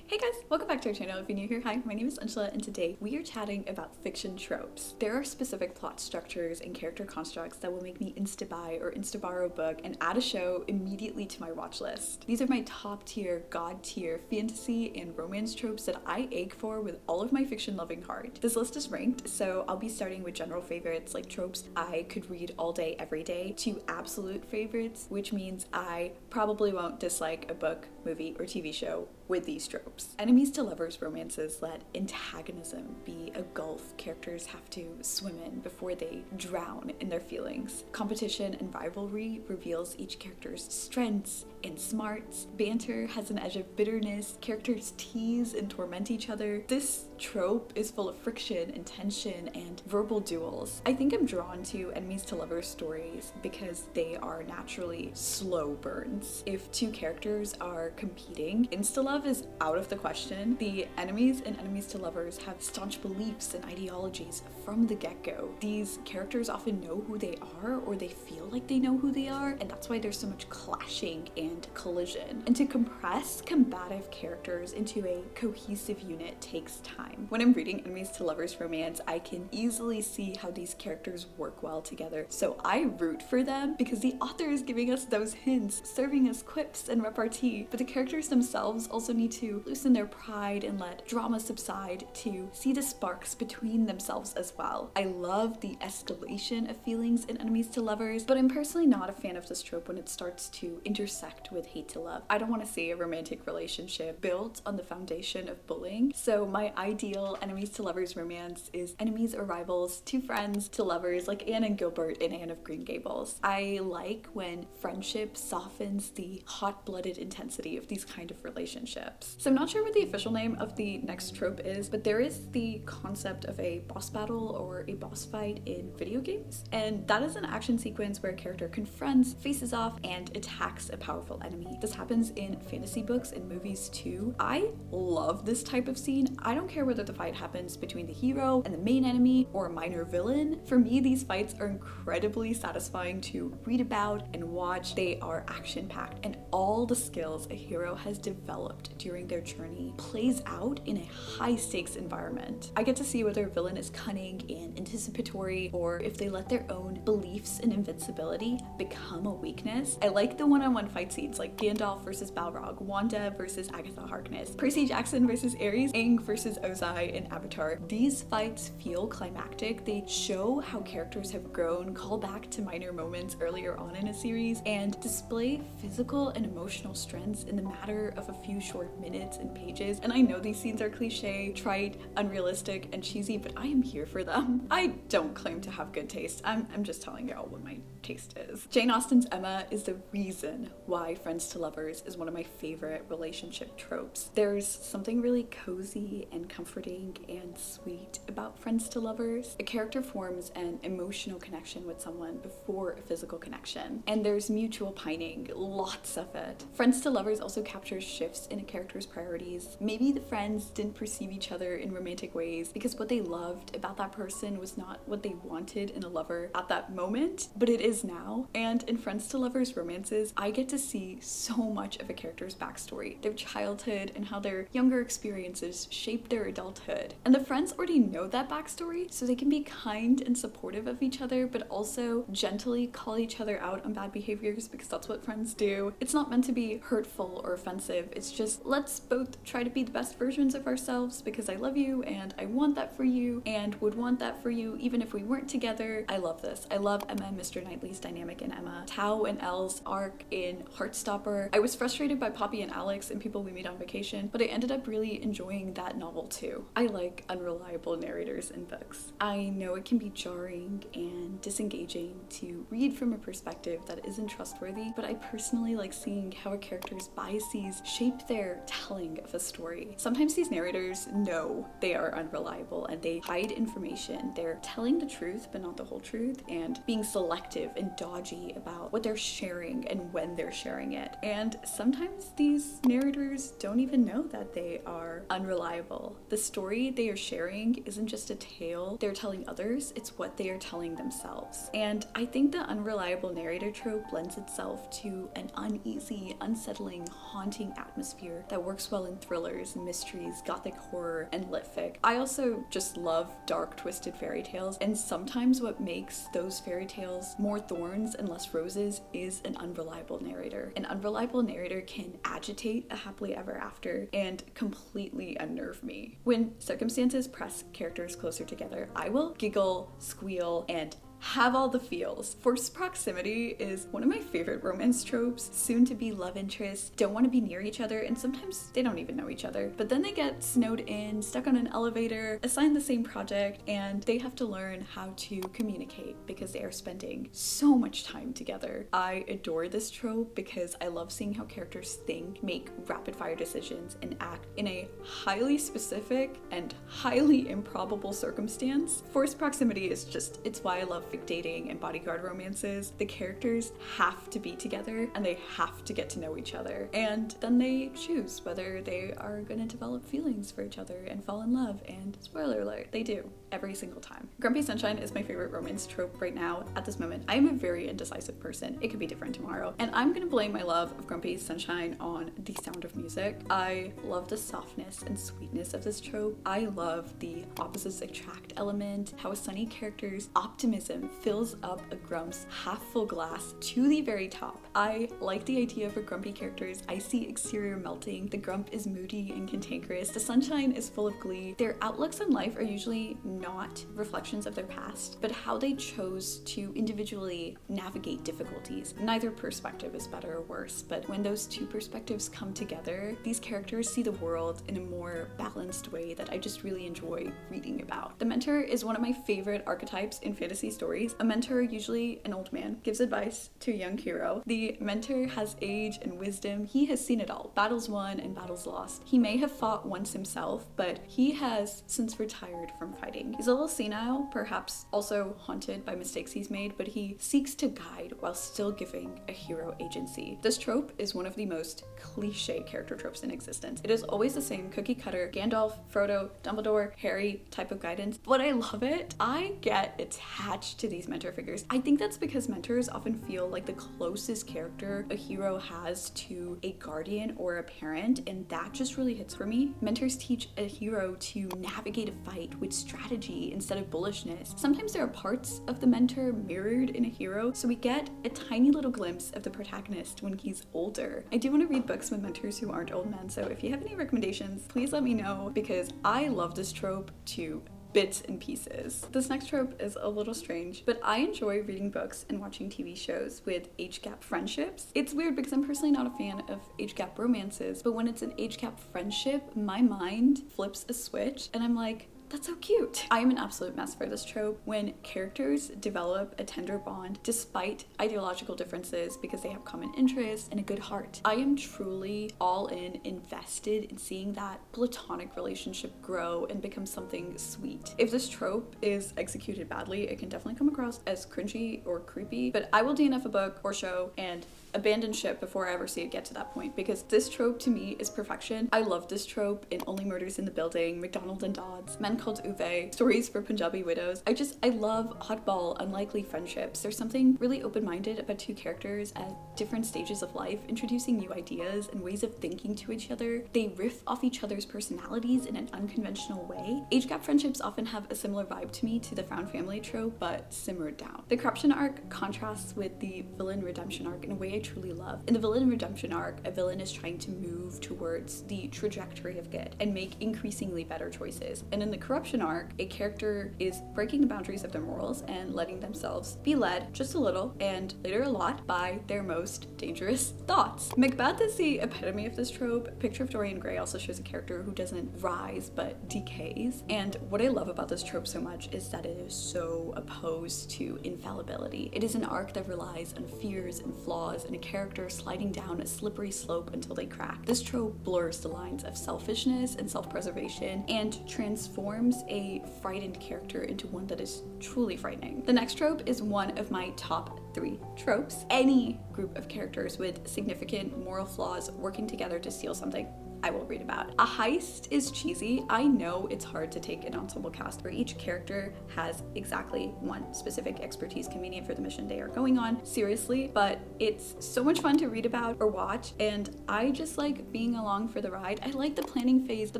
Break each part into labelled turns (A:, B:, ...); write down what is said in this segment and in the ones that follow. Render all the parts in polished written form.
A: Hey guys, welcome back to our channel. If you're new here, hi, my name is Anshula, and today we are chatting about fiction tropes. There are specific plot structures and character constructs that will make me insta-buy or insta-borrow a book and add a show immediately to my watch list. These are my top tier, god tier fantasy and romance tropes that I ache for with all of my fiction loving heart. This list is ranked, so I'll be starting with general favorites like tropes I could read all day every day to absolute favorites, which means I probably won't dislike a book, movie, or TV show with these tropes. Enemies to lovers romances let antagonism be a gulf characters have to swim in before they drown in their feelings. Competition and rivalry reveals each character's strengths and smarts. Banter has an edge of bitterness. Characters tease and torment each other. This trope is full of friction and tension and verbal duels. I think I'm drawn to enemies to lovers stories because they are naturally slow burns. If two characters are competing, insta-love is out of the question. The enemies and enemies to lovers have staunch beliefs and ideologies from the get-go. These characters often know who they are, or they feel like they know who they are, and that's why there's so much clashing and collision. And to compress combative characters into a cohesive unit takes time. When I'm reading enemies to lovers romance, I can easily see how these characters work well together, so I root for them because the author is giving us those hints, serving us quips and repartee, but the characters themselves also need to loosen their pride and let drama subside to see the sparks between themselves as well. I love the escalation of feelings in enemies to lovers, but I'm personally not a fan of this trope when it starts to intersect with hate to love. I don't want to see a romantic relationship built on the foundation of bullying, so my ideal enemies to lovers romance is enemies or rivals, two friends to lovers like Anne and Gilbert in Anne of Green Gables. I like when friendship softens the hot-blooded intensity of these kind of relationships. So I'm not sure what the official name of the next trope is, but there is the concept of a boss battle or a boss fight in video games, and that is an action sequence where a character confronts, faces off, and attacks a powerful enemy. This happens in fantasy books and movies too. I love this type of scene. I don't care whether the fight happens between the hero and the main enemy or a minor villain. For me, these fights are incredibly satisfying to read about and watch. They are action-packed, and all the skills a hero has developed during their journey plays out in a high-stakes environment. I get to see whether a villain is cunning and anticipatory, or if they let their own beliefs and invincibility become a weakness. I like the one-on-one fight scenes like Gandalf versus Balrog, Wanda versus Agatha Harkness, Percy Jackson versus Ares, Aang versus Ozai in Avatar. These fights feel climactic. They show how characters have grown, call back to minor moments earlier on in a series, and display physical and emotional strengths in the matter of a few short minutes and pages. And I know these scenes are cliche, trite, unrealistic, and cheesy, but I am here for them. I don't claim to have good taste. I'm just telling y'all what my taste is. Jane Austen's Emma is the reason why friends to lovers is one of my favorite relationship tropes. There's something really cozy and comforting and sweet about friends to lovers. A character forms an emotional connection with someone before a physical connection, and there's mutual pining, lots of it. Friends to lovers also captures shifts in a character's priorities. Maybe the friends didn't perceive each other in romantic ways because what they loved about that person was not what they wanted in a lover at that moment, but it is now. And in friends to lovers romances, I get to see so much of a character's backstory, their childhood, and how their younger experiences shape their adulthood. And the friends already know that backstory, so they can be kind and supportive of each other, but also gently call each other out on bad behaviors because that's what friends do. It's not meant to be hurtful or offensive. It's just, let's both try to be the best versions of ourselves because I love you and I want that for you and would want that for you even if we weren't together. I love this. I love Emma and Mr. Knightley's dynamic in Emma. Tao and Elle's arc in Heartstopper. I was frustrated by Poppy and Alex and People We Meet on Vacation, but I ended up really enjoying that novel too. I like unreliable narrators in books. I know it can be jarring and disengaging to read from a perspective that isn't trustworthy, but I personally like seeing how a character's biases shape their telling of a story. Sometimes these narrators know they are unreliable and they hide information. They're telling the truth but not the whole truth, and being selective and dodgy about what they're sharing and when they're sharing it. And sometimes these narrators don't even know that they are unreliable. The story they are sharing isn't just a tale they're telling others, it's what they are telling themselves. And I think the unreliable narrator trope lends itself to an uneasy, unsettling, haunting atmosphere that works well in thrillers, mysteries, gothic horror, and lit fic. I also just love dark, twisted fairy tales, and sometimes what makes those fairy tales more thorns and less roses is an unreliable narrator. An unreliable narrator can agitate a happily ever after and completely unnerve me. When circumstances press characters closer together, I will giggle, squeal, and have all the feels. Forced proximity is one of my favorite romance tropes. Soon to be love interests don't want to be near each other, and sometimes they don't even know each other. But then they get snowed in, stuck on an elevator, assigned the same project, and they have to learn how to communicate because they are spending so much time together. I adore this trope because I love seeing how characters think, make rapid fire decisions, and act in a highly specific and highly improbable circumstance. Forced proximity is just, it's why I love fic dating and bodyguard romances. The characters have to be together and they have to get to know each other, and then they choose whether they are going to develop feelings for each other and fall in love, and spoiler alert, they do every single time. Grumpy Sunshine is my favorite romance trope right now at this moment. I am a very indecisive person. It could be different tomorrow, and I'm gonna blame my love of Grumpy Sunshine on the sound of music. I love the softness and sweetness of this trope. I love the opposites attract element, how a sunny character's optimism fills up a grump's half-full glass to the very top. I like the idea of a grumpy character's icy exterior melting. The grump is moody and cantankerous. The sunshine is full of glee. Their outlooks on life are usually not reflections of their past, but how they chose to individually navigate difficulties. Neither perspective is better or worse, but when those two perspectives come together, these characters see the world in a more balanced way that I just really enjoy reading about. The mentor is one of my favorite archetypes in fantasy stories. A mentor, usually an old man, gives advice to a young hero. The mentor has age and wisdom. He has seen it all, battles won and battles lost. He may have fought once himself, but he has since retired from fighting. He's a little senile, perhaps also haunted by mistakes he's made, but he seeks to guide while still giving a hero agency. This trope is one of the most cliche character tropes in existence. It is always the same cookie cutter, Gandalf, Frodo, Dumbledore, Harry type of guidance, but I love it. I get attached to these mentor figures. I think that's because mentors often feel like the closest character a hero has to a guardian or a parent, and that just really hits for me. Mentors teach a hero to navigate a fight with strategy instead of bullishness. Sometimes there are parts of the mentor mirrored in a hero, so we get a tiny little glimpse of the protagonist when he's older. I do want to read books with mentors who aren't old men, so if you have any recommendations, please let me know, because I love this trope to bits and pieces. This next trope is a little strange, but I enjoy reading books and watching TV shows with age gap friendships. It's weird because I'm personally not a fan of age gap romances, but when it's an age gap friendship, my mind flips a switch and I'm like, that's so cute. I am an absolute mess for this trope. When characters develop a tender bond despite ideological differences because they have common interests and a good heart, I am truly all in, invested in seeing that platonic relationship grow and become something sweet. If this trope is executed badly, it can definitely come across as cringy or creepy, but I will DNF a book or show and abandon ship before I ever see it get to that point, because this trope to me is perfection. I love this trope in Only Murders in the Building, McDonald and Dodds, Men Called Uwe, Stories for Punjabi Widows. I love oddball, unlikely friendships. There's something really open-minded about two characters at different stages of life, introducing new ideas and ways of thinking to each other. They riff off each other's personalities in an unconventional way. Age gap friendships often have a similar vibe to me to the found family trope, but simmered down. The corruption arc contrasts with the villain redemption arc in a way I truly love. In the villain redemption arc, a villain is trying to move towards the trajectory of good and make increasingly better choices. And in the corruption arc, a character is breaking the boundaries of their morals and letting themselves be led just a little, and later a lot, by their most dangerous thoughts. Macbeth is the epitome of this trope. Picture of Dorian Gray also shows a character who doesn't rise but decays. And what I love about this trope so much is that it is so opposed to infallibility. It is an arc that relies on fears and flaws and a character sliding down a slippery slope until they crack. This trope blurs the lines of selfishness and self-preservation and transforms a frightened character into one that is truly frightening. The next trope is one of my top 3 tropes. Any group of characters with significant moral flaws working together to steal something. I will read about. A heist is cheesy. I know it's hard to take an ensemble cast where each character has exactly one specific expertise convenient for the mission they are going on, seriously, but it's so much fun to read about or watch, and I just like being along for the ride. I like the planning phase. The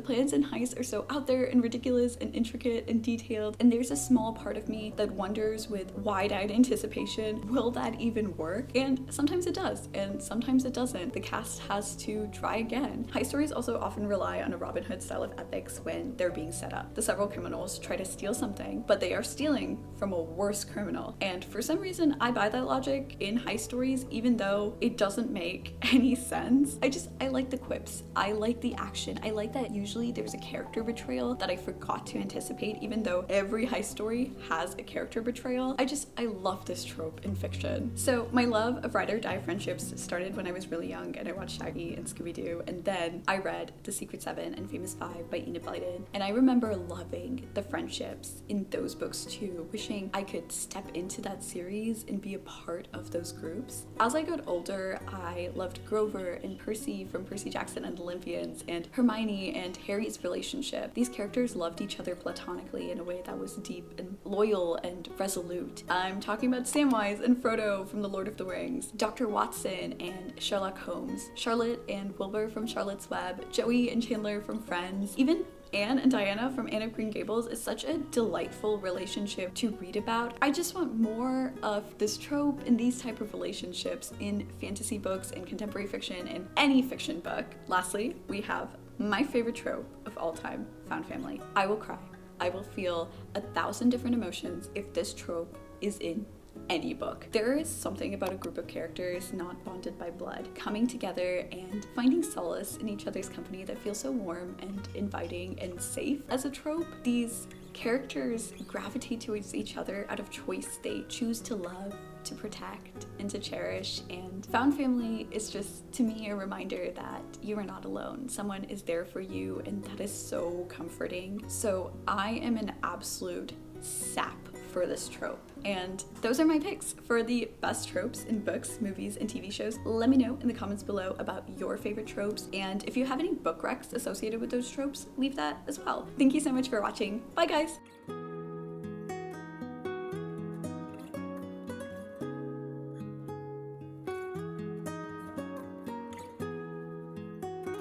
A: plans in Heist are so out there and ridiculous and intricate and detailed, and there's a small part of me that wonders with wide-eyed anticipation, will that even work? And sometimes it does, and sometimes it doesn't. The cast has to try again. Heist stories also often rely on a Robin Hood style of ethics when they're being set up. The several criminals try to steal something, but they are stealing from a worse criminal. And for some reason, I buy that logic in heist stories, even though it doesn't make any sense. I like the quips. I like the action. I like that usually there's a character betrayal that I forgot to anticipate, even though every heist story has a character betrayal. I love this trope in fiction. So my love of ride or die friendships started when I was really young and I watched Shaggy and Scooby-Doo, and then I read The Secret Seven and Famous Five by Enid Blyton, and I remember loving the friendships in those books too, wishing I could step into that series and be a part of those groups. As I got older, I loved Grover and Percy from Percy Jackson and the Olympians, and Hermione and Harry's relationship. These characters loved each other platonically in a way that was deep and loyal and resolute. I'm talking about Samwise and Frodo from The Lord of the Rings, Dr. Watson and Sherlock Holmes, Charlotte and Wilbur from Charlotte's Web, Joey and Chandler from Friends, even Anne and Diana from Anne of Green Gables is such a delightful relationship to read about. I just want more of this trope and these type of relationships in fantasy books and contemporary fiction and any fiction book. Lastly, we have my favorite trope of all time, found family. I will cry. I will feel 1,000 different emotions if this trope is in any book. There is something about a group of characters not bonded by blood coming together and finding solace in each other's company that feels so warm and inviting and safe. As a trope, these characters gravitate towards each other out of choice. They choose to love, to protect, and to cherish, and found family is just, to me, a reminder that you are not alone. Someone is there for you, and that is so comforting. So I am an absolute sap for this trope. And those are my picks for the best tropes in books, movies, and TV shows. Let me know in the comments below about your favorite tropes, and if you have any book recs associated with those tropes, leave that as well. Thank you so much for watching. Bye guys!